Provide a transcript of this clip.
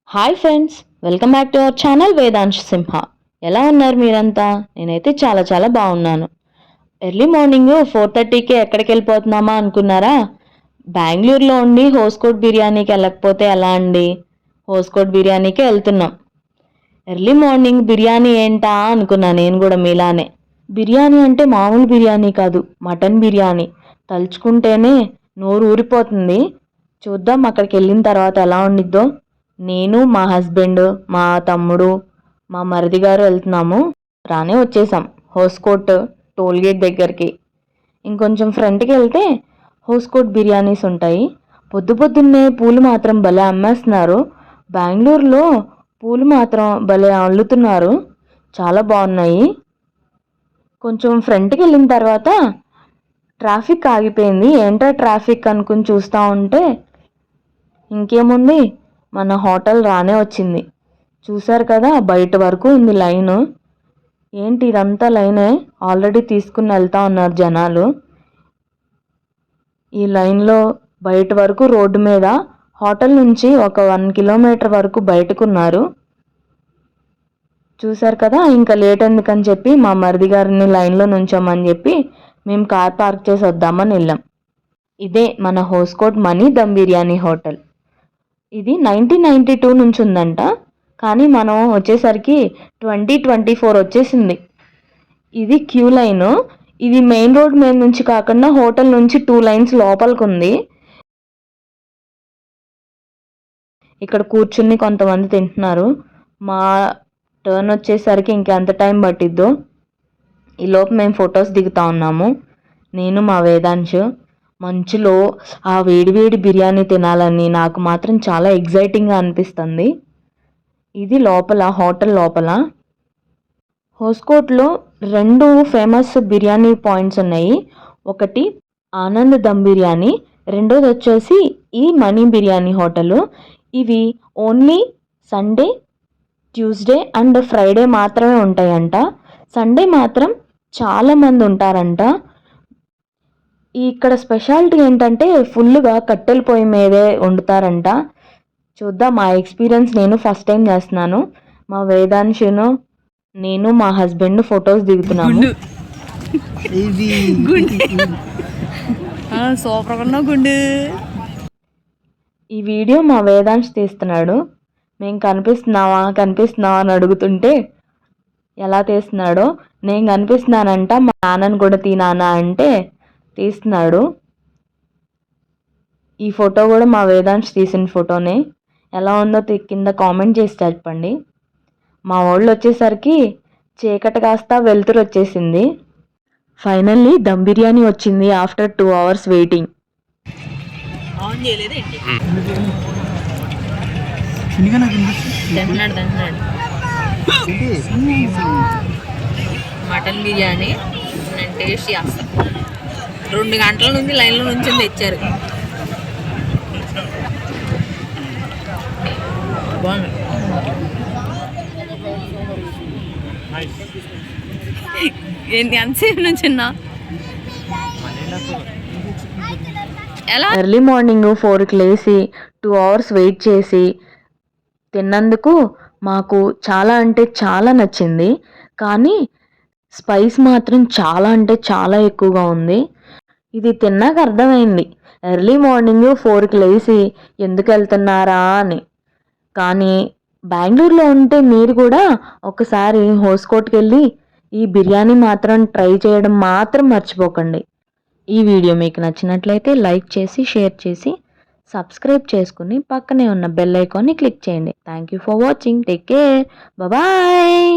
Hi friends, welcome back to our channel Vedansh Simha. ఎలా ఉన్నారు మీరంతా? నేనైతే చాలా బాగున్నాను. ఎర్లీ మార్నింగ్ 4:30కి ఎక్కడికి వెళ్ళిపోతున్నామా అనుకున్నారా? బెంగళూరులో ఉండి హోస్కోట్ బిర్యానీకి వెళ్ళకపోతే ఎలా అండి? హోస్కోట్ బిర్యానీకి వెళ్తున్నాం. ఎర్లీ మార్నింగ్ బిర్యానీ ఏంటా అనుకున్నా నేను కూడా మీలానే. బిర్యానీ అంటే మామూలు బిర్యానీ కాదు, మటన్ బిర్యానీ. తలుచుకుంటేనే నోరు ఊరిపోతుంది. చూద్దాం అక్కడికి వెళ్ళిన తర్వాత ఎలా ఉండిద్దో. నేను, మా హస్బెండ్, మా తమ్ముడు, మా మరిది గారు వెళ్తున్నాము. రానే వచ్చేసాం హోస్కోట్ టోల్గేట్ దగ్గరికి. ఇంకొంచెం ఫ్రంట్కి వెళ్తే హోస్కోట్ బిర్యానీస్ ఉంటాయి. పొద్దున్నే పూలు మాత్రం భలే అమ్మేస్తున్నారు. బెంగళూరులో పూలు మాత్రం భలే అల్లుతున్నారు, చాలా బాగున్నాయి. కొంచెం ఫ్రంట్కి వెళ్ళిన తర్వాత ట్రాఫిక్ ఆగిపోయింది. ఏంటో ట్రాఫిక్ అనుకుని చూస్తూ ఉంటే ఇంకేముంది, మన హోటల్ రానే వచ్చింది. చూశారు కదా, బయట వరకు ఉంది లైను. ఏంటి ఇదంతా లైనే? ఆల్రెడీ తీసుకుని వెళ్తా ఉన్నారు జనాలు. ఈ లైన్లో బయట వరకు రోడ్డు మీద, హోటల్ నుంచి ఒక 1 కిలోమీటర్ వరకు బయటకున్నారు. చూశారు కదా, ఇంకా లేట్ ఎందుకని చెప్పి మా మరిది గారిని లైన్లో నుంచోమని చెప్పి మేము కార్ పార్క్ చేసి వద్దామని వెళ్ళాం. ఇదే మన హోస్కోట్ మనీ దమ్ బిర్యానీ హోటల్. ఇది 1992 నుంచి ఉందంట, కానీ మనం వచ్చేసరికి 2024 వచ్చేసింది. ఇది క్యూ లైన్. ఇది మెయిన్ రోడ్ మీద నుంచి కాకుండా హోటల్ నుంచి 2 లైన్స్ లోపలికి ఉంది. ఇక్కడ కూర్చుని కొంతమంది తింటున్నారు. మా టర్న్ వచ్చేసరికి ఇంకెంత టైం పట్టిద్దో. ఈలోపు మేము ఫొటోస్ దిగుతా ఉన్నాము, నేను మా వేదాంశ్. మంచులో ఆ వేడివేడి బిర్యానీ తినాలని నాకు మాత్రం చాలా ఎగ్జైటింగ్గా అనిపిస్తుంది. ఇది లోపల, హోటల్ లోపల. హోస్కోట్లో 2 ఫేమస్ బిర్యానీ పాయింట్స్ ఉన్నాయి. ఒకటి ఆనంద్ దమ్ బిర్యానీ, రెండోది వచ్చేసి ఈ మనీ బిర్యానీ హోటల్. ఇవి only Sunday, Tuesday and Friday మాత్రమే ఉంటాయంట. సండే మాత్రం చాలామంది ఉంటారంట. ఇక్కడ స్పెషాలిటీ ఏంటంటే ఫుల్గా కట్టెల పొయ్యి మీదే వండుతారంట. చూద్దాం, మా ఎక్స్పీరియన్స్ నేను ఫస్ట్ టైం చేస్తున్నాను. మా వేదాంశను, నేను, మా హస్బెండ్ ఫొటోస్ దిగుతున్నాము. ఈ వీడియో మా వేదాంశ్ తీస్తున్నాడు. మేము కనిపిస్తున్నావా అని అడుగుతుంటే ఎలా తీస్తున్నాడో. నేను కనిపిస్తున్నానంట, మా నాన్నని కూడా తీనానా అంటే తీస్తున్నాడు. ఈ ఫోటో కూడా మా వేదాంశ్ తీసిన ఫోటోనే. ఎలా ఉందో కింద కామెంట్ చేసి చెప్పండి. మా వాళ్ళు వచ్చేసరికి చీకటి కాస్త వెలుతురు వచ్చేసింది. ఫైనల్లీ దమ్ బిర్యానీ వచ్చింది after 2 hours waiting. Mutton biryani నేను టేస్ట్ చేస్తాను. 2 గంటల నుంచి లైన్లో నుంచి తెచ్చారు. బాగుంది. ఎంతసేపు నుంచి ఎలా? ఎర్లీ మార్నింగ్ 4కి లేచి 2 hours వెయిట్ చేసి తిన్నందుకు మాకు చాలా అంటే చాలా నచ్చింది. కానీ స్పైస్ మాత్రం చాలా అంటే చాలా ఎక్కువగా ఉంది. ఇది తిన్నాక అర్థమైంది ఎర్లీ మార్నింగ్ 4కి లేచి ఎందుకు వెళ్తున్నారా అని. కానీ బెంగళూరులో ఉంటే మీరు కూడా ఒకసారి హోస్కోట్కి వెళ్ళి ఈ బిర్యానీ మాత్రం ట్రై చేయడం మాత్రం మర్చిపోకండి. ఈ వీడియో మీకు నచ్చినట్లయితే లైక్ చేసి, షేర్ చేసి, సబ్స్క్రైబ్ చేసుకుని పక్కనే ఉన్న బెల్ ఐకాన్ని క్లిక్ చేయండి. Thank you for watching. Take care. Bye.